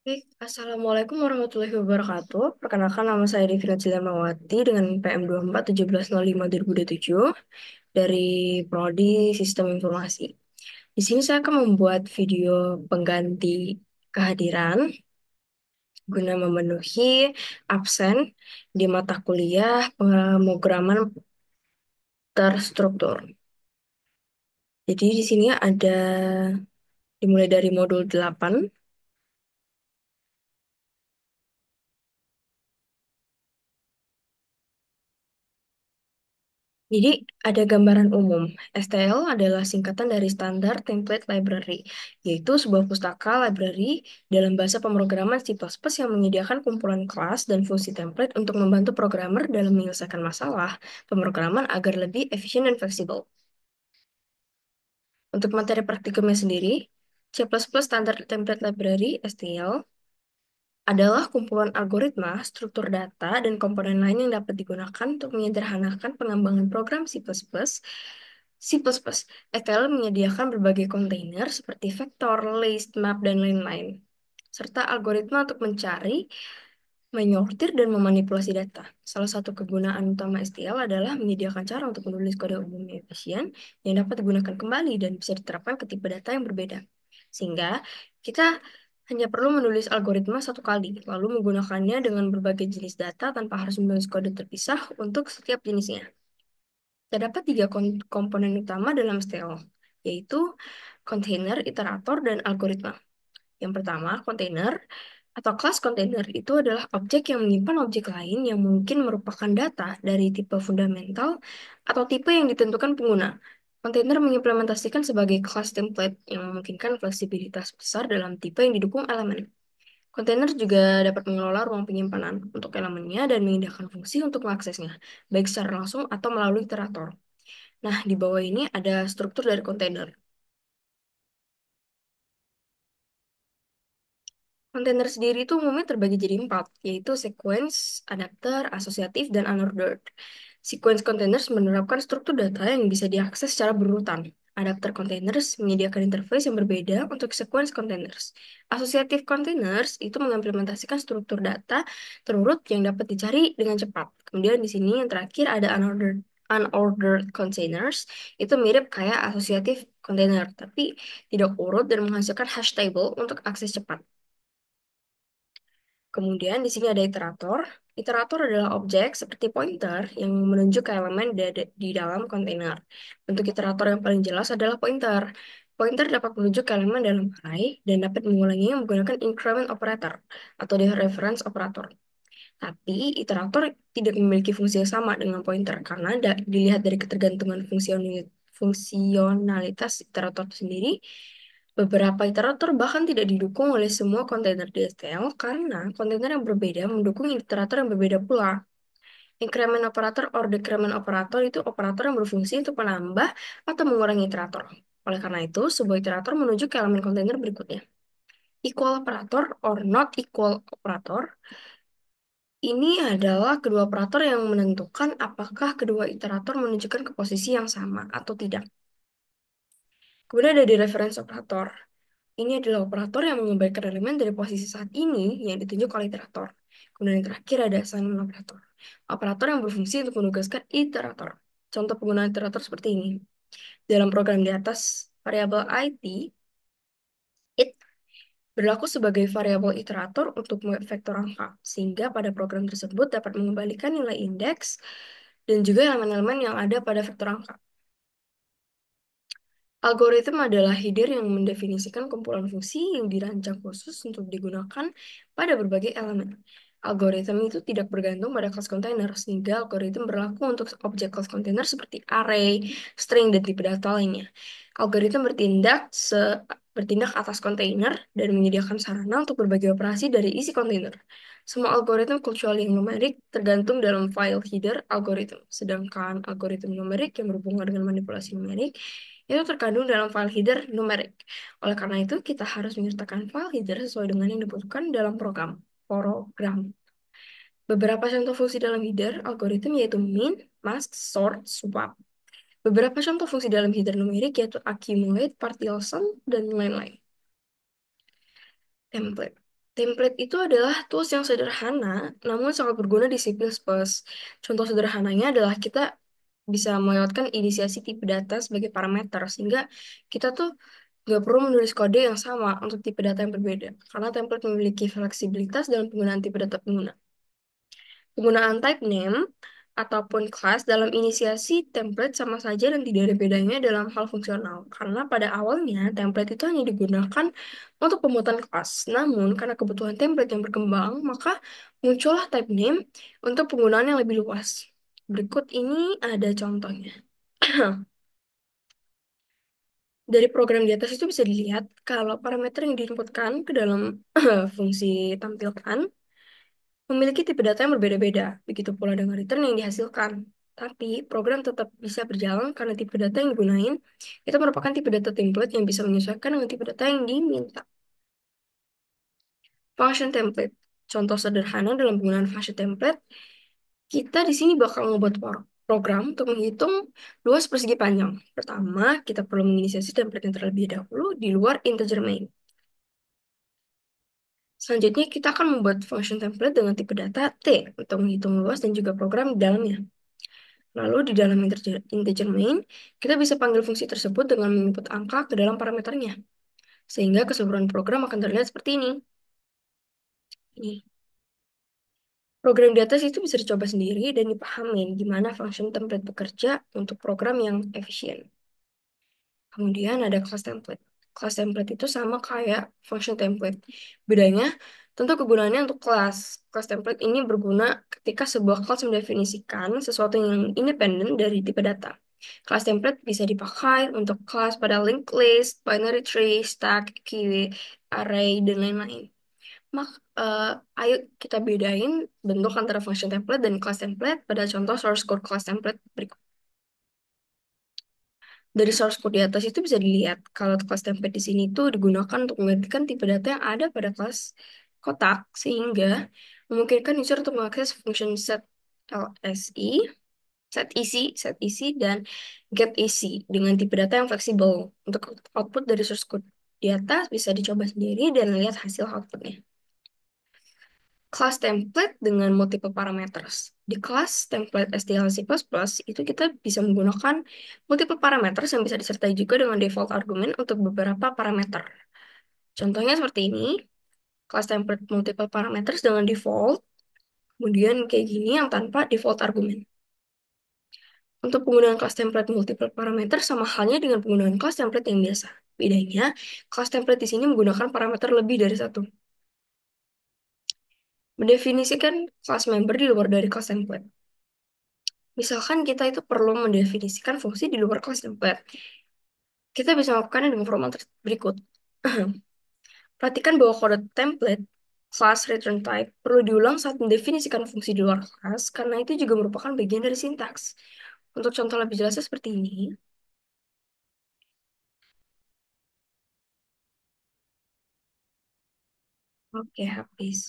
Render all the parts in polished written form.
Assalamualaikum warahmatullahi wabarakatuh. Perkenalkan nama saya Devina Cilamawati dengan PM 24 1705 2027 dari Prodi Sistem Informasi. Di sini saya akan membuat video pengganti kehadiran guna memenuhi absen di mata kuliah pemrograman terstruktur. Jadi di sini ada dimulai dari modul 8. Jadi ada gambaran umum. STL adalah singkatan dari Standard Template Library, yaitu sebuah pustaka library dalam bahasa pemrograman C++ yang menyediakan kumpulan kelas dan fungsi template untuk membantu programmer dalam menyelesaikan masalah pemrograman agar lebih efisien dan fleksibel. Untuk materi praktikumnya sendiri, C++ Standard Template Library (STL) adalah kumpulan algoritma, struktur data, dan komponen lain yang dapat digunakan untuk menyederhanakan pengembangan program C++. ETL menyediakan berbagai kontainer seperti vektor, list, map, dan lain-lain, serta algoritma untuk mencari, menyortir, dan memanipulasi data. Salah satu kegunaan utama STL adalah menyediakan cara untuk menulis kode umum yang efisien yang dapat digunakan kembali dan bisa diterapkan ke tipe data yang berbeda. Sehingga kita hanya perlu menulis algoritma satu kali, lalu menggunakannya dengan berbagai jenis data tanpa harus menulis kode terpisah untuk setiap jenisnya. Terdapat tiga komponen utama dalam STL, yaitu kontainer, iterator, dan algoritma. Yang pertama, kontainer atau kelas kontainer itu adalah objek yang menyimpan objek lain yang mungkin merupakan data dari tipe fundamental atau tipe yang ditentukan pengguna. Kontainer mengimplementasikan sebagai kelas template yang memungkinkan fleksibilitas besar dalam tipe yang didukung elemen. Kontainer juga dapat mengelola ruang penyimpanan untuk elemennya dan memindahkan fungsi untuk mengaksesnya, baik secara langsung atau melalui iterator. Nah, di bawah ini ada struktur dari kontainer. Kontainer sendiri itu umumnya terbagi jadi empat, yaitu sequence, adapter, asosiatif, dan unordered. Sequence containers menerapkan struktur data yang bisa diakses secara berurutan. Adapter containers menyediakan interface yang berbeda untuk sequence containers. Associative containers itu mengimplementasikan struktur data terurut yang dapat dicari dengan cepat. Kemudian di sini yang terakhir ada unordered containers, itu mirip kayak associative container, tapi tidak urut dan menghasilkan hash table untuk akses cepat. Kemudian di sini ada iterator. Iterator adalah objek seperti pointer yang menunjuk ke elemen di dalam kontainer. Bentuk iterator yang paling jelas adalah pointer. Pointer dapat menunjuk ke elemen dalam array dan dapat mengulanginya menggunakan increment operator atau reference operator. Tapi iterator tidak memiliki fungsi yang sama dengan pointer karena dilihat dari ketergantungan fungsionalitas iterator sendiri. Beberapa iterator bahkan tidak didukung oleh semua kontainer DSTL karena kontainer yang berbeda mendukung iterator yang berbeda pula. Increment operator or decrement operator itu operator yang berfungsi untuk menambah atau mengurangi iterator. Oleh karena itu, sebuah iterator menuju ke elemen kontainer berikutnya. Equal operator or not equal operator ini adalah kedua operator yang menentukan apakah kedua iterator menunjukkan ke posisi yang sama atau tidak. Kemudian ada di reference operator. Ini adalah operator yang mengembalikan elemen dari posisi saat ini yang ditunjuk oleh iterator. Kemudian yang terakhir ada assignment operator. Operator yang berfungsi untuk menugaskan iterator. Contoh penggunaan iterator seperti ini. Dalam program di atas, variabel IT, it berlaku sebagai variabel iterator untuk vektor angka, sehingga pada program tersebut dapat mengembalikan nilai indeks dan juga elemen-elemen yang ada pada vektor angka. Algoritma adalah header yang mendefinisikan kumpulan fungsi yang dirancang khusus untuk digunakan pada berbagai elemen. Algoritma itu tidak bergantung pada kelas kontainer, sehingga algoritma berlaku untuk objek kelas kontainer seperti array, string, dan tipe data lainnya. Algoritma bertindak atas kontainer dan menyediakan sarana untuk berbagai operasi dari isi kontainer. Semua algoritma kecuali yang numerik tergantung dalam file header algoritma, sedangkan algoritma numerik yang berhubungan dengan manipulasi numerik itu terkandung dalam file header numerik. Oleh karena itu, kita harus menyertakan file header sesuai dengan yang dibutuhkan dalam program. Beberapa contoh fungsi dalam header algoritma yaitu min, mask, sort, swap. Beberapa contoh fungsi dalam header numerik yaitu accumulate, partition, dan lain-lain. Template. Template itu adalah tools yang sederhana, namun sangat berguna di C++. Contoh sederhananya adalah kita bisa melewatkan inisiasi tipe data sebagai parameter, sehingga kita tuh nggak perlu menulis kode yang sama untuk tipe data yang berbeda, karena template memiliki fleksibilitas dalam penggunaan tipe data pengguna. Penggunaan type name ataupun class dalam inisiasi template sama saja dan tidak ada bedanya dalam hal fungsional. Karena pada awalnya template itu hanya digunakan untuk pembuatan kelas. Namun karena kebutuhan template yang berkembang, maka muncullah type name untuk penggunaan yang lebih luas. Berikut ini ada contohnya. Dari program di atas itu bisa dilihat kalau parameter yang diinputkan ke dalam fungsi tampilkan memiliki tipe data yang berbeda-beda, begitu pula dengan return yang dihasilkan. Tapi program tetap bisa berjalan karena tipe data yang digunain itu merupakan tipe data template yang bisa menyesuaikan dengan tipe data yang diminta. Function template. Contoh sederhana dalam penggunaan function template, kita di sini bakal membuat program untuk menghitung luas persegi panjang. Pertama, kita perlu menginisiasi template yang terlebih dahulu di luar integer main. Selanjutnya, kita akan membuat function template dengan tipe data T untuk menghitung luas dan juga program di dalamnya. Lalu di dalam integer main, kita bisa panggil fungsi tersebut dengan menginput angka ke dalam parameternya. Sehingga keseluruhan program akan terlihat seperti ini. Ini. Program di atas itu bisa dicoba sendiri dan dipahami gimana function template bekerja untuk program yang efisien. Kemudian ada class template. Class template itu sama kayak function template. Bedanya, tentu kegunaannya untuk kelas. Class template ini berguna ketika sebuah kelas mendefinisikan sesuatu yang independen dari tipe data. Class template bisa dipakai untuk kelas pada linked list, binary tree, stack, queue, array, dan lain-lain. Mak, eh, ayo kita bedain bentuk antara function template dan class template pada contoh source code class template berikut. Dari source code di atas itu bisa dilihat kalau kelas template di sini itu digunakan untuk menggantikan tipe data yang ada pada kelas kotak sehingga memungkinkan user untuk mengakses function set LSI, set isi dan get isi dengan tipe data yang fleksibel. Untuk output dari source code di atas bisa dicoba sendiri dan lihat hasil outputnya. Kelas template dengan multiple parameters. Di kelas template STL C++, itu kita bisa menggunakan multiple parameters yang bisa disertai juga dengan default argument untuk beberapa parameter. Contohnya seperti ini, kelas template multiple parameters dengan default, kemudian kayak gini yang tanpa default argument. Untuk penggunaan kelas template multiple parameter sama halnya dengan penggunaan kelas template yang biasa. Bedanya, kelas template di sini menggunakan parameter lebih dari satu. Mendefinisikan kelas member di luar dari kelas template. Misalkan kita itu perlu mendefinisikan fungsi di luar kelas template. Kita bisa melakukannya dengan format berikut. Perhatikan bahwa kode template class return type perlu diulang saat mendefinisikan fungsi di luar kelas, karena itu juga merupakan bagian dari sintaks. Untuk contoh lebih jelasnya seperti ini. Oke, habis.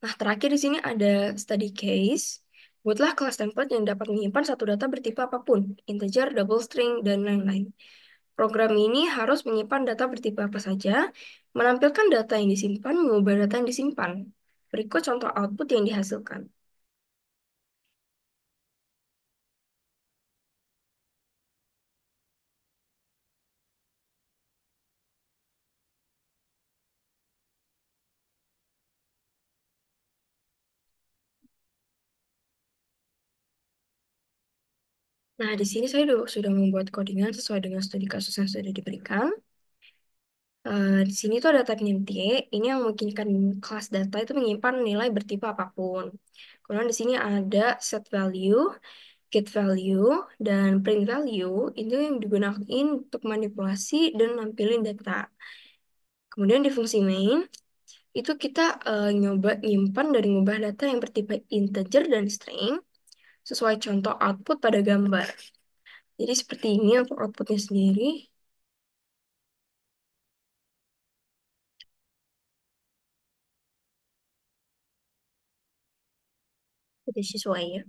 Nah, terakhir di sini ada study case. Buatlah kelas template yang dapat menyimpan satu data bertipe apapun, integer, double string, dan lain-lain. Program ini harus menyimpan data bertipe apa saja, menampilkan data yang disimpan, mengubah data yang disimpan. Berikut contoh output yang dihasilkan. Nah, di sini saya sudah membuat codingan sesuai dengan studi kasus yang sudah diberikan. Di sini tuh ada type name T, ini yang memungkinkan kelas data itu menyimpan nilai bertipe apapun. Kemudian di sini ada set value, get value, dan print value, itu yang digunakan untuk manipulasi dan nampilin data. Kemudian di fungsi main, itu kita nyoba nyimpan dan ngubah data yang bertipe integer dan string sesuai contoh output pada gambar. Jadi seperti ini untuk outputnya sendiri. Jadi sesuai ya.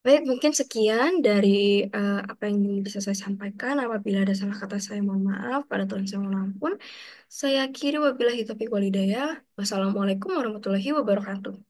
Baik, mungkin sekian dari apa yang bisa saya sampaikan. Apabila ada salah kata saya mohon maaf, pada Tuhan saya mohon ampun. Saya akhiri wabillahi taufiq walhidayah. Wassalamualaikum warahmatullahi wabarakatuh.